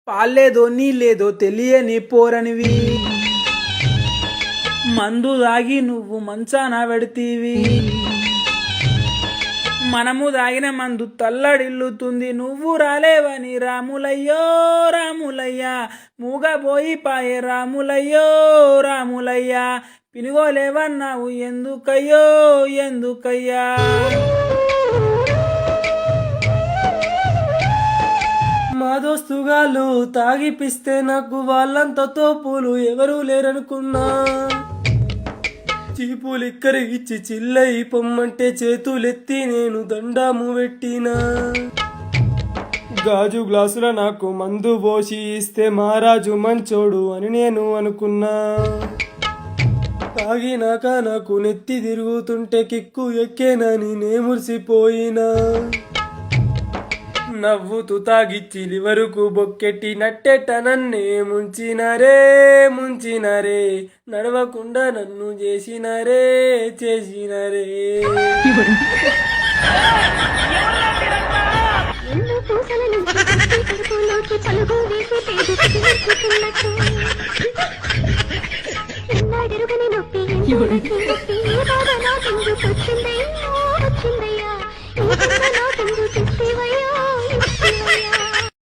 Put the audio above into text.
పాలేదో నీళ్ళేదో తెలియని పోరనివి, మందు దాగి నువ్వు మంచాన పెడితీవి. మనము దాగిన మందు తల్లడిల్లుతుంది, నువ్వు రాలేవని రాములయ్యో రాములయ్య, మూగబోయి పాయే రాములయ్యో రాములయ్య, పినుగోలేవన్నావు ఎందుకయ్యో ఎందుకయ్యా. మా దోస్తుగాళ్ళు తాగిపిస్తే నాకు వాళ్ళంతా తోపులు ఎవరూ లేరనుకున్నా, చీపులు ఇక్కరిగిచ్చి చిల్లయి పొమ్మంటే చేతులెత్తి నేను దండాము పెట్టినా. గాజు గ్లాసుల నాకు మందు పోసి ఇస్తే మహారాజు మంచోడు అని నేను అనుకున్నా. తాగినాక నాకు నెత్తి తిరుగుతుంటే కిక్కు ఎక్కేనని నే మురిసిపోయినా. నవ్వుతూ తాగిచ్చి లివరుకు బొక్కెట్టి నట్టెట్ట నన్నే ముంచినరే ముంచినరే, నడవకుండా నన్ను చేసినరే చేసినరే. వచ్చిందయ్యా